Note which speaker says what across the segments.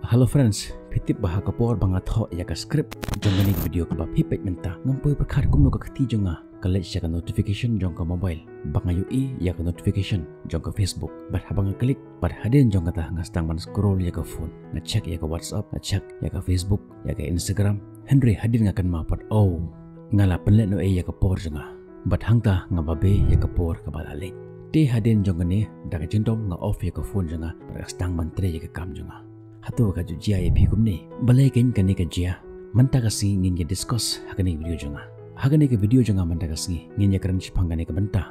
Speaker 1: Hello friends, pitip bah kapor bangat ho ya ka script jong ni video ka ba pipet menta ngampoi perkar kumno ka khati jonga college ya ka notification jong ka mobile bang ayu I ya ka notification jong ka Facebook bat habang klik bat hadin jong kata ngastang man scroll ya ka phone na check ya ka WhatsApp na check ya ka Facebook ya ka Instagram Henry hadin ngakan mapat ngala penlet no ya ka por jonga bat hangta ngababe ya ka por ka balalik ti hadin jong ni daga jindom nga off ya ka phone jonga stang man tre ya ka kam jonga hatu ka jia ya pi kumni balai ken kani ka jia manta ka si ngin ya discuss hakani video jonga hakani ka video jonga manta ka si ngin ya karan shipangani ka banta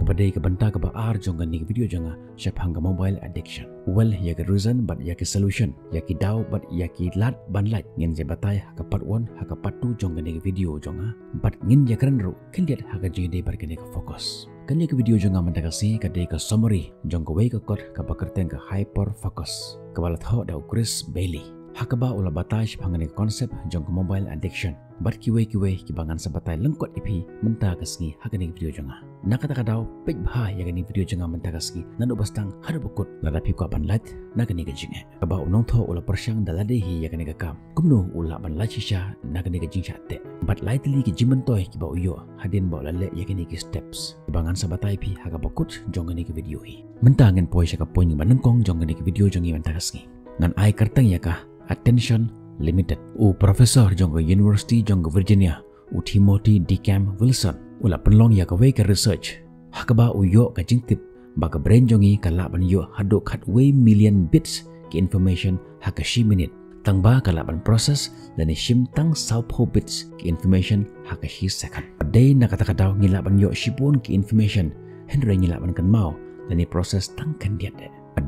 Speaker 1: kepada ka banta ka ba ar jonga ni video jonga shapanga mobile addiction well ya ka reason but ya ka solution ya ki daw but ya ki lat banlat ngin je batai ka part 1 ka part 2 jonga ni video jonga but ngin ya karan ru kendiat haka je de barkani ka focus kanya ke video jonga manta ka si ka de ka summary jonga wei ka kot ka bakerten ka hyper focus kabalat ho da Chris Bailey hakaba ula batai shipangani konsep jong mobile addiction bat kiwe ki bangan sabatai lengkot ipi menta kasngi hakani video jonga nakata kadaw pej bha yakani video jonga menta kasngi nanu bastang hadu bukut ladapi ko banlat nakani ka jinge kaba unong tho ula persyang daladehi yakani ka kam kumno ula banlat shisha nakani ka jingsha te bat lightly ki jimentoy ki ba uyo hadin ba lalle yakani ki steps bangan sabatai pi hakabakut jongani ki video hi menta ngen poi shaka poing banengkong jongani ki video jongi menta kasngi ngan ai kartang yaka attention limited professor jong University jong Virginia Timothy D. Cam Wilson ula penlong ya ka wei ka research hakaba uyo ka jingtip ba ka brain jongi ka laban yo hadok hat wei million bits ki information haka shi minute tang ba ka laban process dan shim tang saupo bits ki information haka shi second day nakata daw ngilaban yo shipun ki information henry ngilaban kan mau dan proses tang kan dia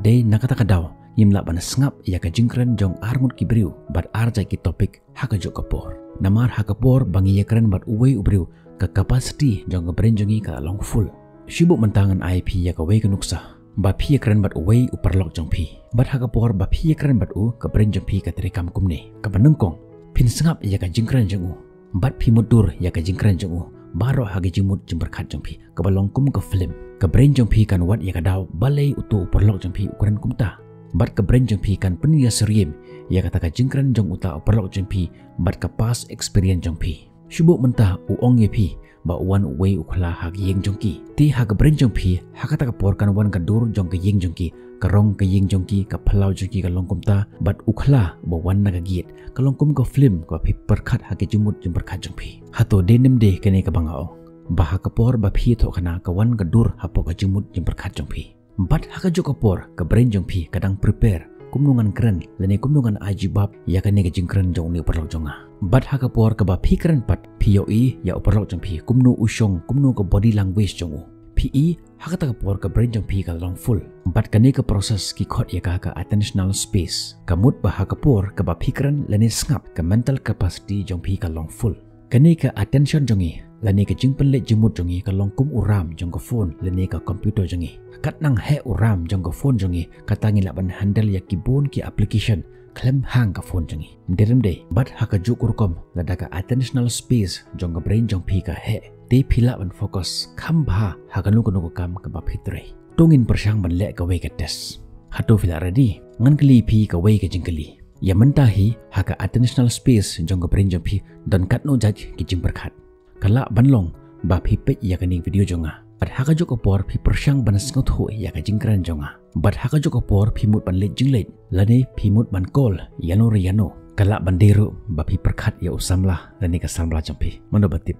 Speaker 1: day nakata daw yimla ban sngap ya ka jingkran jong arngut ki briu bat arja ki topik haka jo kapor namar haka por bangi ya kran bat uwei ubriu ka capacity jong brain jongi ka long full shibu mentangan IP ya ka wei ka nuksa ba phi kran bat uwei uperlok jong phi bat haka por ba phi kran bat u ka brain jong phi ka terekam kumne ka banengkong pin sngap ya ka jingkran jong u bat phi mudur ya ka jingkran jong u baro hage jimut jemberkhat jong phi ka balong kum ka film ka brain jong phi kan wat ya ka daw balai utu uperlok jong phi ukuran kumta bat ka brain jong pi kan penia seriem ya kata ka jingkran jong uta operlok jong pi bat ka past experience jong pi shubu mentah uong ye pi ba wan wei ukla hak yeng jong ki ti hak brain jong pi hak kata ka porkan wan ka dur jong ka yeng jong ki ka rong ka yeng jong ki ka phalau jong ki ka longkum ta bat ukla ba wan na ka giet ka longkum ka film ka pi perkhat hak jumut jong perkhat jong pi hato denem de kene ka bangao ba hak ka por ba phi tho kana ka wan ka dur hapo ka jumut jong perkhat jong pi bat haka jo kapor ka brain jong pi kadang prepare kumnungan keren lene kumnungan ajibab ya ka ne ka jingkren jong ni perlok jonga bat haka por ka ba phi keren pat POE ya perlok jong pi kumnu usyong kumnu ka body language jong PE haka ta kapor ka brain jong pi ka long full bat ka ne ka process ki khot ya ka attentional space kamut ba haka por ka ba phi keren lene ngap ka mental capacity jong pi ka long full kani ka attention jongi lani ka jingpen le jimut jongi ka longkum uram jong ka phone lani ka computer jongi kat nang he uram jong ka phone jongi katangi laban handle ya kibun ki application klem hang ka phone jongi derem de bat haka jukurkom lada ka attentional space jong ka brain jong pi ka he te phila ban focus khamba haka nu ko kam ka ba phitre tungin persyang ban le ka we ka test hatu phila ready ngan kli pi ka we ka jingkali ya mentahi haka attentional space jong ka brain jong pi dan kat no judge ki jimperkhat kala banlong ba phi pe ya kani video jonga bat haka jok opor phi persyang ban sngot ho ya ka jingkran jonga bat haka jok opor phi mut ban le jinglet lane phi mut ban kol yano riano kala bandero ba phi perkhat ya usamla lane ka samla champi mano batip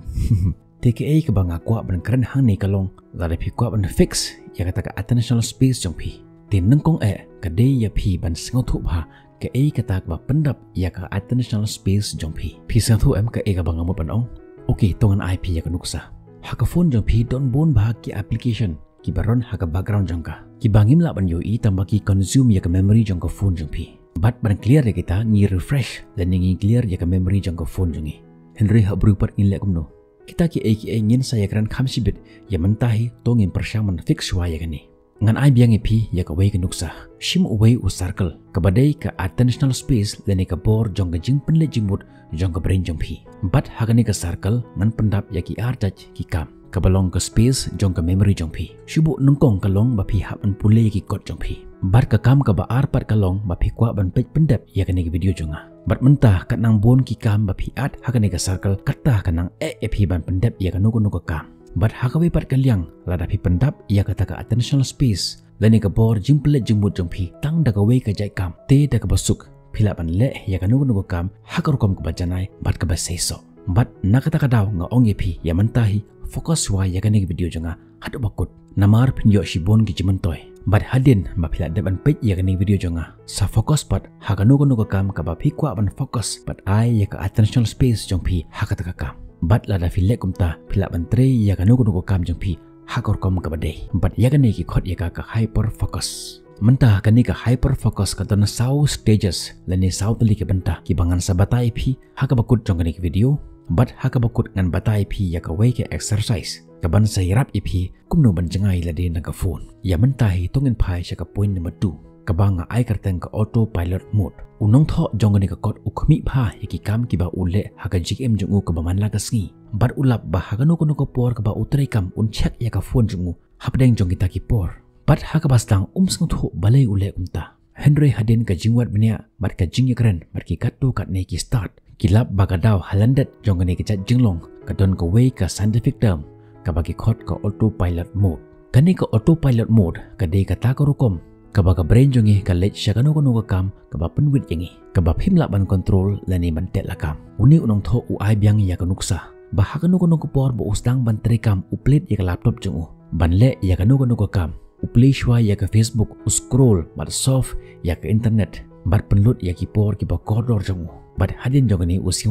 Speaker 1: TKA ka banga kwa ban kran hang ni kalong lade phi kwa ban fix ya kata ka attentional space jongpi tin nengkong ka de ya phi ban sngot ho ba ka kata ba pendap ya ka attentional space jongpi phi sa thu ka ka banga mut ban ong okay tongan IP ya ka nuksa haka phone jong pi don bon bahag ki application ki baron haka background jong ka ki bangim la ban yo I tambah ki consume ya ka memory jong ka phone jong pi bat ban clear ya kita ngi refresh dan ngi clear ya ka memory jong ka phone jongi Henry ha berupat in le kumno kita ki ngin saya kran khamsibit ya mentahi tongin persyang man fix wa ya kani ngan ai biang pi ya ka wei ka nuksa shim away u circle ka badai ka attentional space lene ka bor jong ka jing penle jimut jong ka brain jong pi bat hagani ka circle ngan pendap ya ki artaj ki kam kabalong ke space jong ke memory jong pi shubu nungkong kalong bapi hap an pule ki kot jong pi bat ka kam ka ba arpat kalong bapi kwa ban pej pendap ya kene video jonga bat mentah kat nang bon ki kam bapi at hakane ka circle kata kanang pi ban pendap ya kanu kanu ka kam bat hakawe pat kalyang lada pi pendap ya kata ka attentional space lani ka bor jimple jimut jong pi tang da ka we ka jai kam te da ka basuk philapan le ya kanu kanu ka kam hakar kom ka bajanai bat ka ba seiso bat nakata ka daw nga ong pi ya mentahi fokus wa ya kane video jonga hadu bakut namar pinyo shibon ki jimantoy bat hadin ba phila deban pej ya kane video jonga sa fokus pat hakanu kanu ka kam ka ba phi kwa ban fokus bat ai ya ka attentional space jong pi hakata ka kam bat lada phile kumta phila ban tre ya kanu kanu ka kam jong pi hakor kom ka bade bat ya kane ki khot ya ka hyper focus mentah kani ka hyper focus ka don sau stages lani sau tali ke benta ki bangan sabatai phi haka bakut jong kani video bat haka bakut ngan batai phi ya ka we ke exercise ka ban sai rap iphi kumno ban jangai la de na ka phone ya mentahi tongin phai cha ka point number 2 ka banga ai karteng ka autopilot mode unong tho jongani ka kot ukhmi pha ki kam ki ba ule haka jm jongu ka baman la ka sngi bat ulap ba haka no kono ka por ka ba utrai kam un check ya ka phone jongu hapdeng jongi ta ki por bat haka bastang sng tho balai ule umta Henry hadin ka jingwat benia bat ka jing yakran bat ki katto kat ne ki start kilap bagadaw halandat jongani ka chat jinglong ka don ka way ka scientific term ka bagi khot ka autopilot mode kani ka autopilot mode ka de ka ta ka rukom ka baga brain jongi ka lech shakano kono ka kam ka ba penwit yangi ka ba phimla ban control lani ban tet la kam uni unong tho u ai byang ya ka nuksa ba hakano kono ko por bo usdang ban trekam uplet ya ka laptop jongu ban le ya ka kono ka kam uplay shwa ya ka Facebook scroll bat soft ya ka internet bat penlut ya ki por ki ba koridor jongu bat hadin jongani usi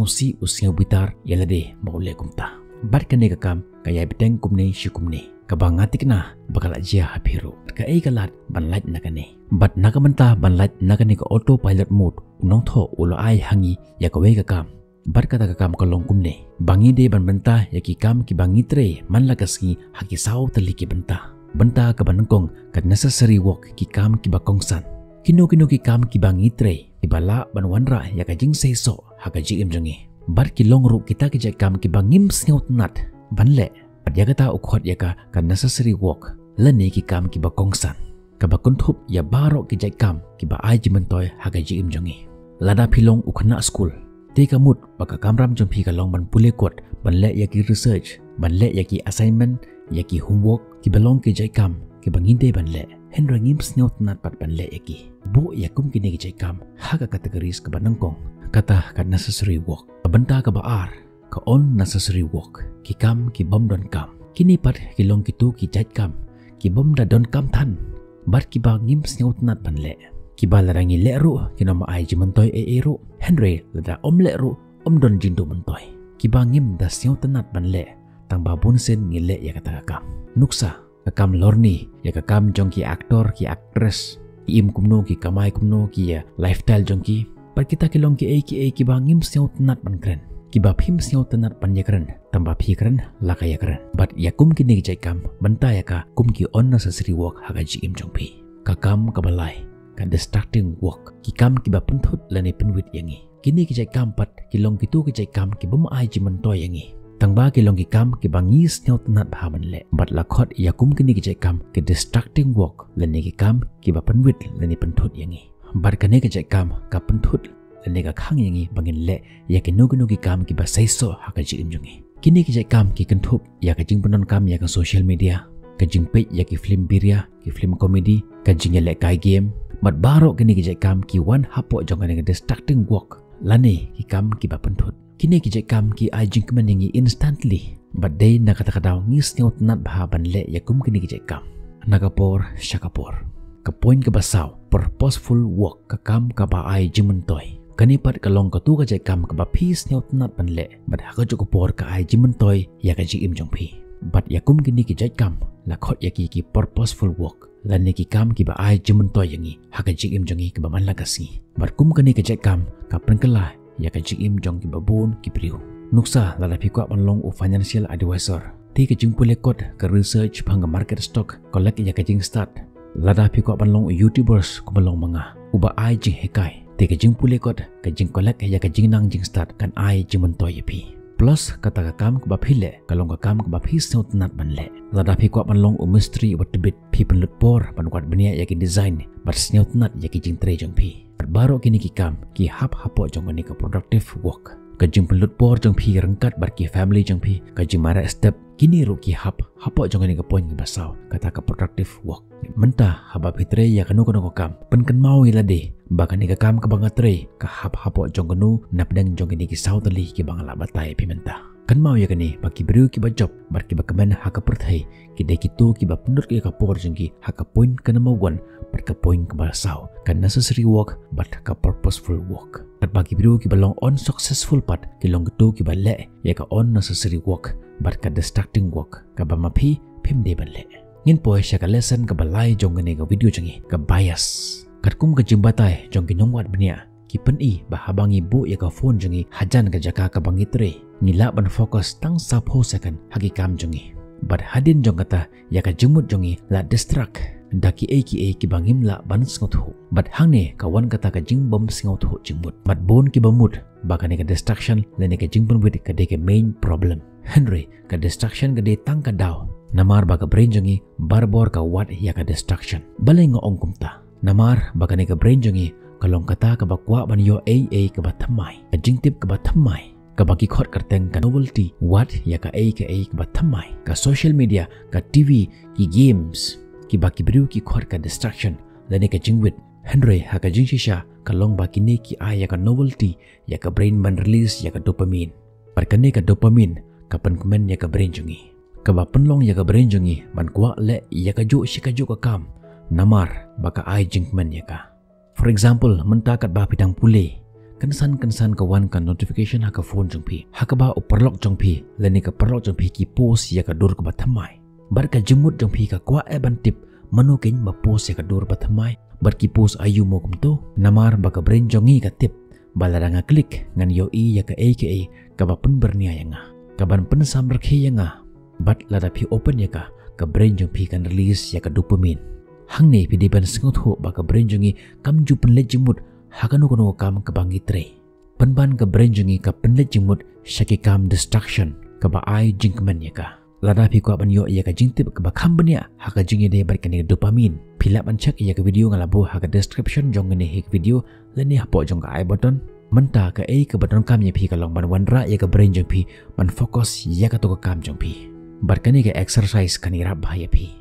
Speaker 1: bitar yalade maule kumta bat kane ka kam kaya biteng kumne shikumne ka bangati kana bakal ajia hapiru ka ei kalat banlat na kane bat nakamanta banlat na kane ka autopilot mode unong tho ulo ai hangi ya ka we ka kam bat kata ka kam kalong kumne bangi de ban benta ya ki kam ki bangi tre man la kasngi haki saw tali ki benta ka banangkong ka necessary work ki kam ki bakongsan kino ki kam ki bangi tre ibala ban wanra ya ka jing seiso haka jim jongi bar ki longru kita ki jakam ki bangim sneut nat banle pat ya kata ukhot ya ka necessary work lani ki kam ki bakongsan ka bakunthup ya baro ki jakam ki ba ai jimentoy haka jim jongi lada philong ukhna school te ka mut baka kamram jompi ka long ban pule kot banle ya ki research banle ya ki assignment ya ki homework ki belong ki jakam ki banginde banle Henry ngim sneut nat pat banle ya ki bu ya kum kini ki jakam haka kategoris ka banangkong kata ka necessary work benta ka baar ka on necessary work ki kam ki bom don kam kini pat ki long ki tu ki jat kam ki bom da don kam than bar ki ba ngim sneut nat banle ki ba la rangi le ru ki no ma ai ji mentoy e ru Henry la da le ru don jindu mentoy ki ba ngim da sneut nat banle tang ba bun sen ngile ya kata kam nuksa ka kam lorni ya ka kam jong ki aktor ki actress ki im kumno ki kamai kumno ki ya lifestyle jong ki par kita kilong ki bangim sneut nat ban kren ki ba phim sneut nat ban yakran tamba phi kren la ka yakran but yakum ki ni jai kam banta ya ka kum ki on necessary work haga ji im jong phi ka kam ka balai ka distracting work ki kam ki ba punthut lani penwit yangi kini ki jai kam pat kilong ki tu ki jai kam ki bum ai ji man toy yangi tangba kilong ki kam ki bangi sneut nat bhaban le but la khot yakum ki ni ki jai kam ki distracting work lani ki kam ki ba penwit lani penthut yangi bar kane ka jai kam ka penthut lani ka khang yangi bangin le ya ki nugu ki kam ki ba saiso haka ji im jongi kini ki jai kam ki kenthup ya ka jing panon kam ya ka social media ka jing page ya ki film biria ki film comedy ka jing le kai game mat baro kini ki jai kam ki one hapo jonga ka distracting work lani ki kam ki ba penthut kini ki jai kam ki ai jing kman yangi instantly but day na kata kadaw ngis ngot nat bhaban le yakum kini ki jai kam nagapor shakapor ka point ka basaw purposeful work ka kam ka ba ai jimentoy kanipat ka long ka tu ka jai kam ka ba peace ngot nat ban le but ha ka jo ko por ka ai jimentoy ya ka ji im jong phi but yakum kini ki jai kam la khot ya ki purposeful work lan ni ki kam ki ba ai jimentoy yangi ha ka ji im jongi ka ba man la ka si but kum kani ka jai kam ka prengkala ya ka ji im jong ki ba bon ki priu nuksa la phi kwa ban long u financial advisor ti ka jing pule kot ka research phang market stock kolak ya ka jing start lada phi kwa ban long youtubers ko balong mga uba ai jing hekai te ka jing pule kot ka jing kolak ya ka jing nang jing start kan ai jing mentoy pi plus kata ka kam ka ba phile kalong ka kam ka ba phi snot nat ban le zada phi kwa ban long mystery wat bit phi pen lut por ban kwat bania ya ki design but snot nat ya ki jing tre jong phi baro kini ki kam ki hap hapo jong ni ka productive work ka jing pen lut por jong phi rangkat bar ki family jong phi ka jing mara step kini ru ki hap hapo jong ni ka point ka basau kata ka productive work menta haba phitre ya kanu ko kam pen kan mau ila de baka ni ka kam ka banga tre ka hap hapo jong kanu napdang jong ni ki sautali ki bangala batai pi menta kan mau ya kani baki bru ki ba job bar ki ba kamen ha ka perthai ki de ki tu ki ba penur ki ka por jong ki ha ka point kan mau wan bar ka point ka basau kan necessary work but ka purposeful work kat baki bru ki ba long on successful part ki long tu ki ba le ya ka on necessary work bar ka distracting work ka ba mapi phim de ban le ngin poi sha ka lesson ka balai jong ni ka video jangi ka bias kat kum ka jimbatai jong ki nongwat bnia ki pen i ba habangi bu ya ka phone jangi hajan ka jaka ka bangi tre ngila ban focus tang sap ho second hagi kam jangi but hadin jong kata ya ka jumut jangi la distract daki ki bangim la ban sngot ho but hangne ka wan kata ka jing bom sngot ho jimut but bon ki bamut ba ka ne ka distraction le ne ka jing bun wit ka de ka main problem Henry ka distraction ka de tang ka daw namar ba ka brain jangi barbor ka wat ya ka distraction balai nga ong kumta namar ba ka ne ka brain jangi kalong kata ka bakwa ban yo ka ba thamai ka jingtip ka ba thamai ka baki khot karteng ka novelty what ya ka ka ba thamai ka social media ka TV ki games ki baki bru ki khot ka distraction lane ka jingwit Henry ha ka jing shisha kalong baki ne ki ya ka novelty ya ka brain ban release ya ka dopamine par ka ne ka dopamine ka pan komen ya ka brain jungi ka ba penlong ya ka brain jungi ban kwa le ya ka ju shika ju ka kam namar baka jingman ya ka for example menta kat ba pidang pule kansan kawan kan notification ha ka phone jong phi ha ka ba uperlok jong phi leni ka perlok jong phi ki post ya ka dur ka ba thamai bar ka jimut jong phi ka kwa ban tip manu king ba post ya ka dur ba thamai bar ki post ayu mo kum to namar ba ka brain jongi ka tip balaranga klik ngan yo ya ka ka ba pen bernia ya nga ka ban pen sam rakhi ya nga bat lada phi open ya ka brain jong phi kan release ya ka dopamine hangne pi diban sngot ho ba ka brain jongi kam ju pen le jimut hakanu kono kam ka bangi tre panban ka brain jongi ka pen le jimut shaki kam distraction ka ba jingman ya ka lada phi ko ban yo ya ka jingtip ka ba kham bania ha ka jingi de bar ka ni dopamine phila ban chak ya ka video ngala bo ha ka description jong ne hik video le ni hapo jong ka button menta ka ka button kam ya phi ka long ban wanra ya ka brain jong phi ban focus ya ka to ka kam jong phi bar ka ni ka exercise ka ni rap ba ya phi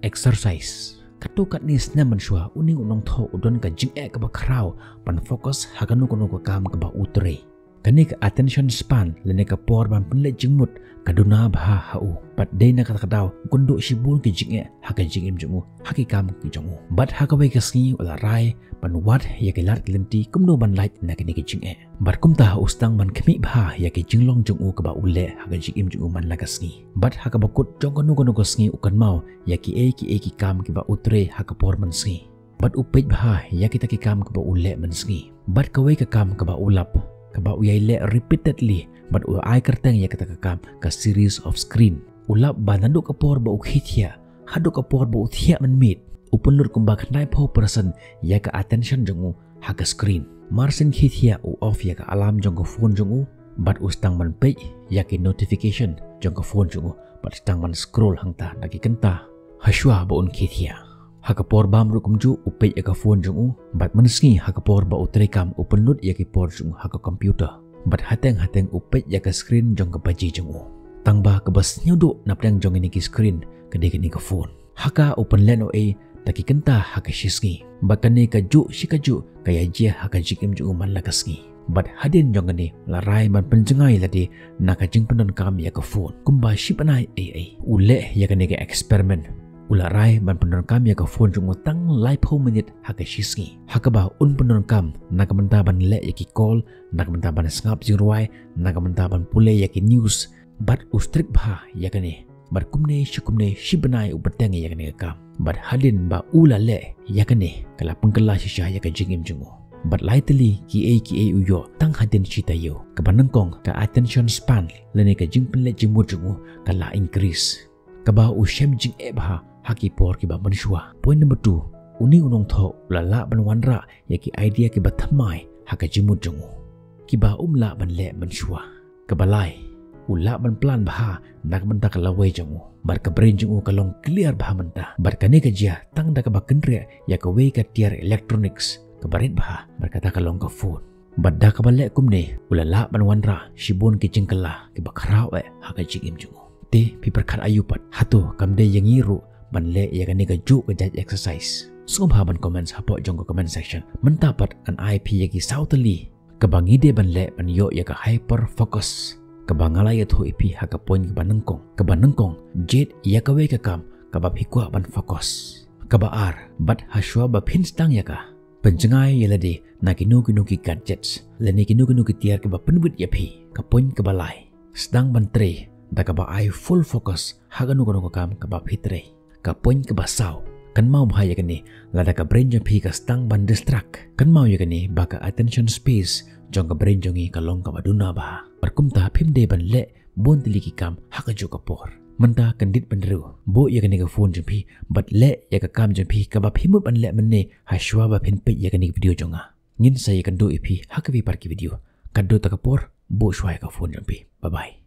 Speaker 1: exercise katu kat ni snam man shwa uning unong tho udon ka jing ka ba khrau pan focus hakanu kono ka kam ka ba utre kani ka attention span lene ka por ban pen le jingmut kaduna bha hau pat de na ka daw kundo shibul ki jing haka jing im jungu haki kam ki jungu but haka wai ka sni wala rai pan wat ya ki lat lenti kumno ban light na kini ki jing bar kumta ustang ban khmi bha ya ki jinglong jungu ka ba ule haka jing im jungu man la ka sni but haka ba kut jong kono ko sni ukan mau ya ki ki kam ki ba utre haka por man sni but upej bha ya kita ki kam ka ba ule man sni but ka wai ka kam ka ba ulap ka ba uyai le repeatedly but ai kerteng ya kita ka kam ka series of screen ulap ba nando ka por ba ukhithia hado ka por ba uthia man mit upunur kumba khnai pho person ya ka attention jongu ha ka screen marsin khithia u off ya ka alarm jong ka phone jongu but ustang man pe ya ki notification jong ka phone jongu but stang man scroll hangta nagi kenta hashwa ba un khithia hakapor bam rukumju upej eka phone jungu bat mansngi hakapor ba utrekam upenut yaki por jungu haka computer bat hateng upej yaka screen jong ka baji jungu tangba ka bas nyudu napdang jong ini ki screen kade ni ka phone haka open leno taki kenta haka shisngi bakane ka ju shikaju kaya jia haka jikim jungu man lakasngi bat hadin jong ni larai man penjengai ladi naka jing penon kam yaka phone kumba shipanai ule yaka ni ka experiment ularai ban penon kam ya ka phone jung utang live ho minute haka shisngi haka ba un penon kam naga menta ban le ya ki call naga menta ban ngap jingruai naga menta ban pule ya ki news bat ustrik bha ya kane bar kumne shibanai ubateng ya kane kam bat hadin ba ula le ya kane kala pengkela shisha ya ka jingim jungu bat lightly ki uyo tang hadin chita yo ka banangkong ka attention span lene ka jingpen le jimu jungu kala increase ka ba ushem jing bha haki por ki ba manshua point number 2 uni unong tho lala ban wanra ya ki idea ki ba thamai haka jimut jongu ki ba umla ban le manshua ka balai Ula ban plan baha nak menta kalawai jongu. Bar ka brain jongu kalong clear baha menta. Bar ka ne ka jia tang da ka bakendre ya ka wei ka tiar electronics. Ka barit baha bar kata kalong ka phone. Badda ka balek kumne ula la ban wanra shibon ki jingkala ki bakrau ha ka jigim jongu. Te pi perkar ayupat hatu kamde yang iru ban le ya ka ne ka ju ka jaj exercise. Sungguh ban comments hapok jong ka comment section. Mentapat an IP ya ki sautali. Kabangide ban le ban yo ya ka hyper focus. Kabangala ya thu ipi ha ka point ka banengkong. Ka banengkong jet ya ka we ka kam ka ba phikwa ban focus. Ka ba ar bat haswa ba pinstang ya ka. Pencengai ya lade na kinu ki gadgets. Leni kinu ki tiar ka ba penbut ya pi ka point ka balai. Sedang ban tre da ka ba ai full focus ha ka nu ka kam ka ba phitre. Ka point ka ba saw. Kan mau bahaya kini lada ka brain jong pi ka stang ban distract. Kan mau ya kini baka attention space jong ka brain jongi kalong ka baduna bah. Perkumta pim de ban le bon tiliki kam haka jo ka por. Menta kendit benderu bo ya kini ka phone jong pi bat le ya ka kam jong pi ka ba pimut ban le menne haswa ba pin pe ya kini video jonga. Ngin saya kan do ipi haka bi parki video. Kado ta ka por bo shwai ka phone jong pi. Bye bye.